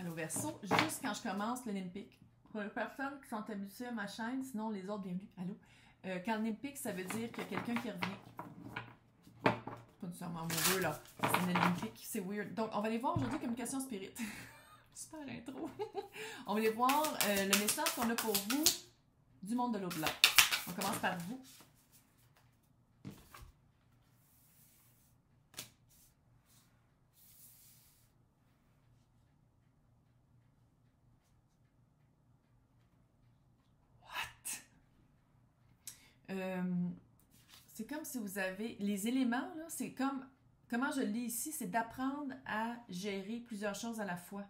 Allô Verseau, juste quand je commence le Nimpic, pour les personnes qui sont habituées à ma chaîne, sinon les autres, bienvenue, allô. Quand le Nimpic, ça veut dire qu'il y a quelqu'un qui revient. Pas nécessairement amoureux, là. C'est le Nimpic, c'est weird. Donc, on va aller voir aujourd'hui communication spirit. Super intro. On va aller voir le message qu'on a pour vous du monde de l'au-delà. On commence par vous. C'est comme si vous avez les éléments, là, c'est comme, comment je le lis ici, c'est d'apprendre à gérer plusieurs choses à la fois.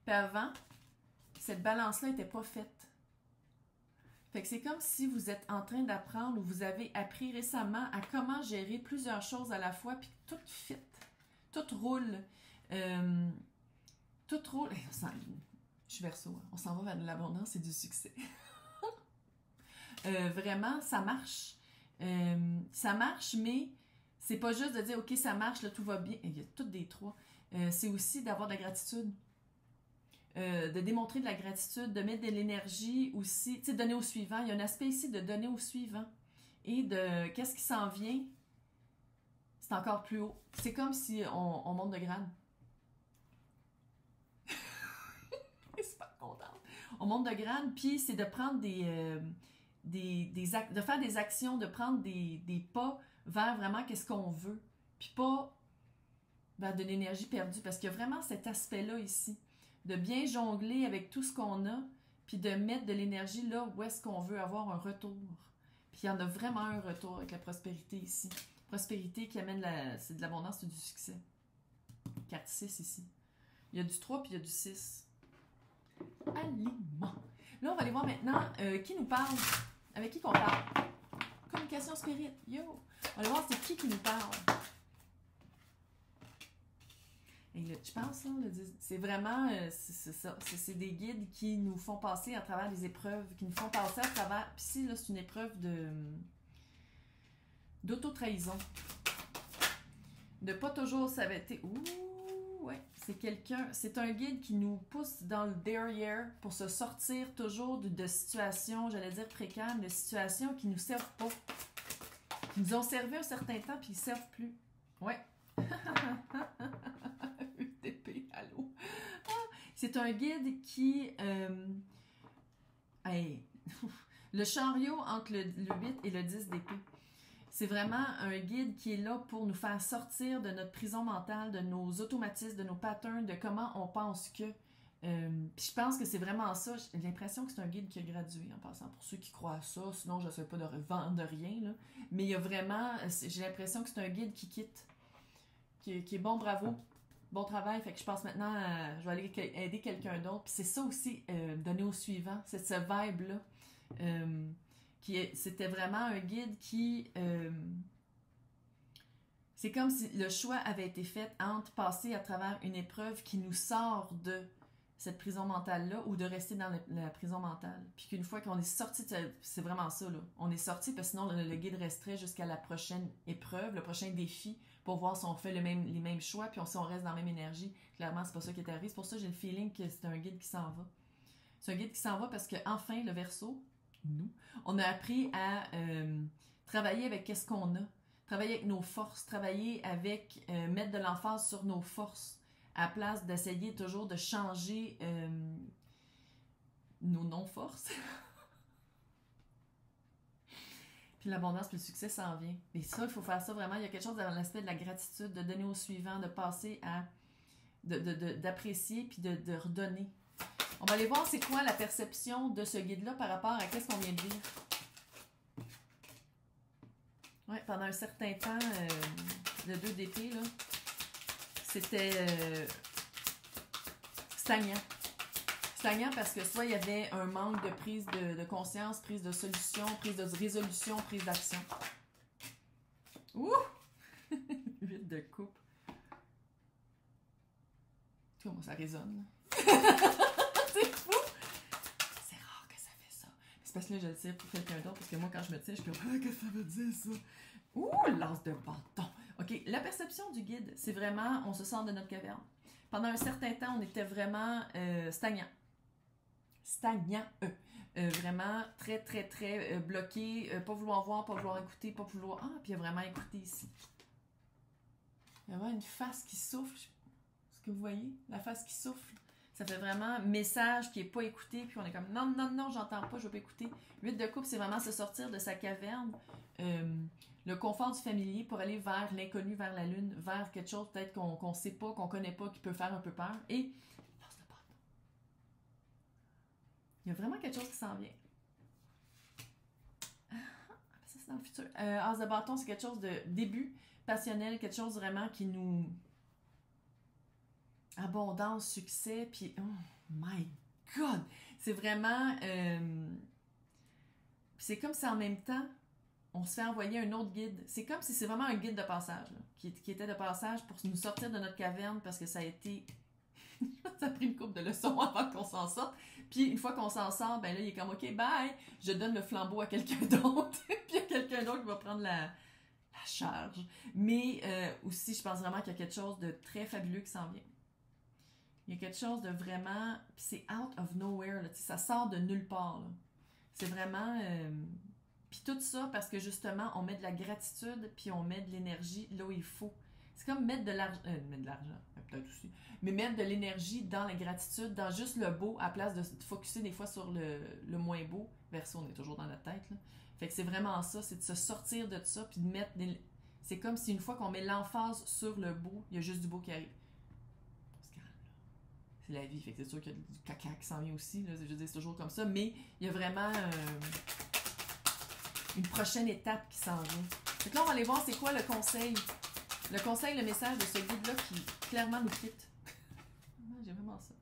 Puis avant, cette balance-là n'était pas faite. Fait que c'est comme si vous êtes en train d'apprendre ou vous avez appris récemment à comment gérer plusieurs choses à la fois, puis tout fit, tout roule. Tout roule. Je suis Verseau, hein. On s'en va vers de l'abondance et du succès. Vraiment, ça marche. Ça marche, mais c'est pas juste de dire ok, ça marche, là, tout va bien. Il y a toutes des trois. C'est aussi d'avoir de la gratitude. De démontrer de la gratitude, de mettre de l'énergie aussi, tu sais, donner au suivant. Il y a un aspect ici de donner au suivant. Et de qu'est-ce qui s'en vient, c'est encore plus haut. C'est comme si on monte de grade. Je suis pas contente. On monte de grade, puis c'est de prendre de faire des actions, de prendre des pas vers vraiment qu'est-ce qu'on veut. Puis pas vers de l'énergie perdue, parce qu'il y a vraiment cet aspect-là ici. De bien jongler avec tout ce qu'on a, puis de mettre de l'énergie là où est-ce qu'on veut avoir un retour. Puis il y en a vraiment un retour avec la prospérité ici. Prospérité qui amène c'est de l'abondance et du succès. Carte 6 ici. Il y a du 3 puis il y a du 6. Aliment. Là, on va aller voir maintenant qui nous parle. Avec qui qu'on parle? Communication spirit. Yo! On va aller voir c'est qui nous parle. Et là, je pense, là, c'est vraiment, c'est ça, c'est des guides qui nous font passer à travers les épreuves, qui nous font passer à travers, puis ici, là, c'est une épreuve d'auto-trahison. De pas toujours s'arrêter. Ouh, ouais, c'est quelqu'un, c'est un guide qui nous pousse dans le derrière pour se sortir toujours de situations, j'allais dire précaires, de situations qui nous servent pas. Qui nous ont servi un certain temps, puis ils ne servent plus. Ouais. Allô. C'est un guide qui hey. Le chariot entre le 8 et le 10 d'épée. C'est vraiment un guide qui est là pour nous faire sortir de notre prison mentale, de nos automatismes, de nos patterns, de comment on pense que. Puis je pense que c'est vraiment ça. J'ai l'impression que c'est un guide qui a gradué en passant, pour ceux qui croient à ça. Sinon, je ne sais pas de vendre rien. Là. Mais il y a vraiment. J'ai l'impression que c'est un guide qui quitte. Qui est bon, bravo. Bon travail, fait que je pense maintenant, je vais aller aider quelqu'un d'autre. Puis c'est ça aussi, donner au suivant, c'est ce vibe-là. C'était vraiment un guide qui... c'est comme si le choix avait été fait entre passer à travers une épreuve qui nous sort de cette prison mentale-là ou de rester dans la prison mentale. Puis qu'une fois qu'on est sorti, c'est vraiment ça, là. On est sorti parce que sinon le guide resterait jusqu'à la prochaine épreuve, le prochain défi, pour voir si on fait les mêmes choix, puis si on reste dans la même énergie. Clairement, c'est pas ça qui est arrivé. C'est pour ça que j'ai le feeling que c'est un guide qui s'en va. C'est un guide qui s'en va parce qu'enfin, le Verseau, nous, on a appris à travailler avec qu'est-ce qu'on a. Travailler avec nos forces, travailler avec, mettre de l'emphase sur nos forces, à la place d'essayer toujours de changer nos non-forces. Puis l'abondance, puis le succès s'en vient. Et ça, il faut faire ça vraiment. Il y a quelque chose dans l'aspect de la gratitude, de donner au suivant, de passer à... d'apprécier, puis de redonner. On va aller voir c'est quoi la perception de ce guide-là par rapport à qu'est-ce qu'on vient de vivre. Oui, pendant un certain temps, le 2 d'épée, là, c'était stagnant. Stagnant parce que soit il y avait un manque de prise de conscience, prise de solution, prise de résolution, prise d'action. Ouh! 8 de coupe. Comment ça résonne? C'est fou! C'est rare que ça fait ça. C'est parce que là, je le tire pour quelqu'un d'autre, parce que moi, quand je me tire, je suis comme, ah, qu'est-ce que ça veut dire, ça? Ouh, lance de bâton! OK, la perception du guide, c'est vraiment, on se sort de notre caverne. pendant un certain temps, on était vraiment stagnant. Stagnant, vraiment très, très, très bloqué, pas vouloir voir, pas vouloir écouter, pas vouloir... Ah, puis il y a vraiment écouté ici. Il y a vraiment une face qui souffle. Est-ce que vous voyez? La face qui souffle. Ça fait vraiment message qui n'est pas écouté, puis on est comme non, non, non, j'entends pas, je vais pas écouter. 8 de coupe, c'est vraiment se sortir de sa caverne, le confort du familier pour aller vers l'inconnu, vers la lune, vers quelque chose peut-être qu'on sait pas, qu'on connaît pas, qui peut faire un peu peur. Et passe le bâton. Il y a vraiment quelque chose qui s'en vient. Ça, c'est dans le futur. As de bâton, c'est quelque chose de début passionnel, quelque chose vraiment qui nous... Abondance, succès, puis oh my God! C'est vraiment... c'est comme si en même temps, on se fait envoyer un autre guide. C'est comme si c'est vraiment un guide de passage, là, qui était de passage pour nous sortir de notre caverne parce que ça a été... ça a pris une couple de leçons avant qu'on s'en sorte. Puis une fois qu'on s'en sort, ben là, il est comme « OK, bye! » Je donne le flambeau à quelqu'un d'autre. Puis il y a quelqu'un d'autre qui va prendre la charge. Mais aussi, je pense vraiment qu'il y a quelque chose de très fabuleux qui s'en vient. Il y a quelque chose de vraiment... Puis c'est out of nowhere, là, ça sort de nulle part. C'est vraiment... Puis tout ça parce que justement, on met de la gratitude puis on met de l'énergie là où il faut. C'est comme mettre de l'argent... mettre de l'argent, peut-être aussi. Mais mettre de l'énergie dans la gratitude, dans juste le beau, à place de focusser des fois sur le moins beau. Verso, on est toujours dans notre tête, là. Fait que c'est vraiment ça, c'est de se sortir de ça puis de mettre... C'est comme si une fois qu'on met l'emphase sur le beau, il y a juste du beau qui arrive. C'est la vie, fait que c'est sûr qu'il y a du caca qui s'en vient aussi, là, je veux dire, c'est toujours comme ça, mais il y a vraiment une prochaine étape qui s'en vient. Fait que là, on va aller voir c'est quoi le conseil. Le conseil, le message de ce guide-là qui clairement nous quitte. J'ai vraiment ça.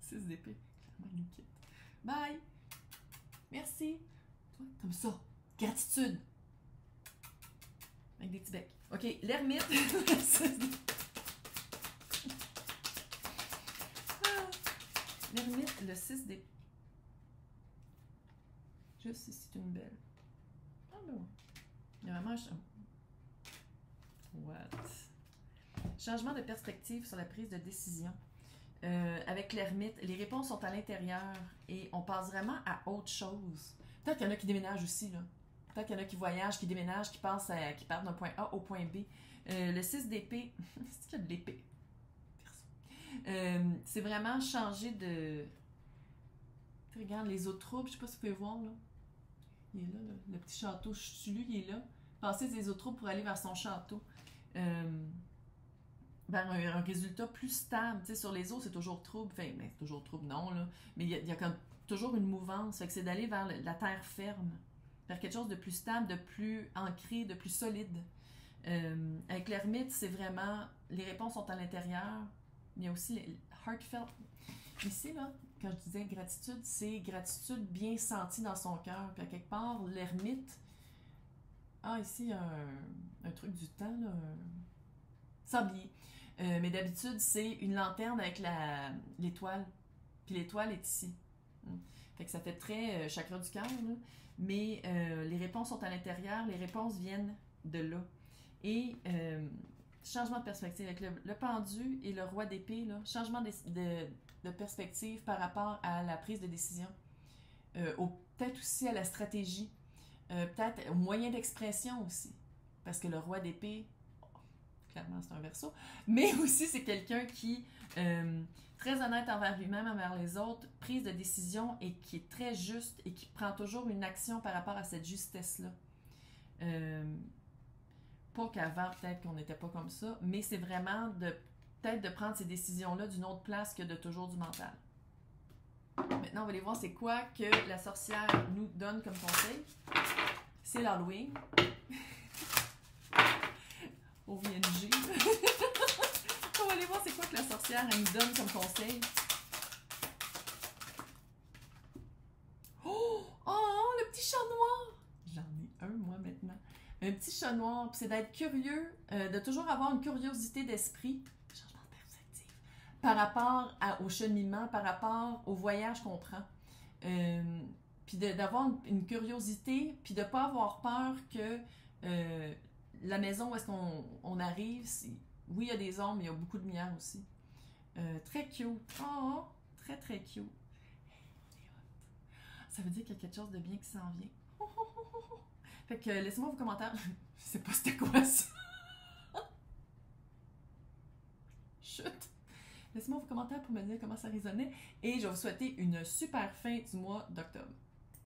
6 d'épée, clairement nous quitte. Bye! Merci! Toi, comme ça. Gratitude! Avec des petits becs. OK, l'ermite. L'ermite, le 6 d'épée. Juste si c'est une belle. Ah ben ouais. Il y a vraiment What? Changement de perspective sur la prise de décision. Avec l'ermite, les réponses sont à l'intérieur et on passe vraiment à autre chose. Peut-être qu'il y en a qui déménagent aussi, là. Peut-être qu'il y en a qui voyagent, qui déménagent, qui partent d'un point A au point B. Le 6 d'épée, c'est qu'il y a de l'épée. C'est vraiment changer de... Regarde, les eaux troubles, je sais pas si vous pouvez voir, là. Il est là, le petit château Chulu, il est là. Passer des eaux troubles pour aller vers son château. Vers un résultat plus stable. Tu sais, sur les eaux, c'est toujours trouble. Enfin, mais c'est toujours trouble, non, là. Mais il y a comme toujours une mouvance. Fait que c'est d'aller vers la terre ferme. Vers quelque chose de plus stable, de plus ancré, de plus solide. Avec l'ermite, c'est vraiment... Les réponses sont à l'intérieur. Il y a aussi les heartfelt. Ici, là, quand je disais gratitude, c'est gratitude bien sentie dans son cœur. Puis à quelque part, l'ermite... Ah, ici, il y a un truc du temps, là. Sablier. Mais d'habitude, c'est une lanterne avec l'étoile. Puis l'étoile est ici. Fait que ça fait très chakra du cœur, là. Mais les réponses sont à l'intérieur. Les réponses viennent de là. Et... changement de perspective avec le pendu et le roi d'épée, là, changement de perspective par rapport à la prise de décision. Peut-être aussi à la stratégie, peut-être au moyen d'expression aussi. Parce que le roi d'épée, clairement c'est un Verseau, mais aussi c'est quelqu'un qui, très honnête envers lui-même, envers les autres, prise de décision et qui est très juste et qui prend toujours une action par rapport à cette justesse-là. Pas qu'avant, peut-être qu'on n'était pas comme ça, mais c'est vraiment peut-être de prendre ces décisions-là d'une autre place que de toujours du mental. Maintenant, on va aller voir c'est quoi que la sorcière nous donne comme conseil. C'est l'Halloween. Au VNG. On va aller voir c'est quoi que la sorcière elle nous donne comme conseil. Oh! Oh! Le petit chat noir! J'en ai un, moi, maintenant. Un petit chat noir, puis c'est d'être curieux, de toujours avoir une curiosité d'esprit, changement de perspective, par rapport au cheminement, par rapport au voyage qu'on prend. Puis d'avoir une curiosité, puis de ne pas avoir peur que la maison où est-ce qu'on arrive, oui, il y a des ombres, mais il y a beaucoup de lumière aussi. Très cute. Oh, très très cute. Ça veut dire qu'il y a quelque chose de bien qui s'en vient. Fait que laissez-moi vos commentaires. Je sais pas c'était quoi ça. Chut. Laissez-moi vos commentaires pour me dire comment ça résonnait. Et je vais vous souhaiter une super fin du mois d'octobre.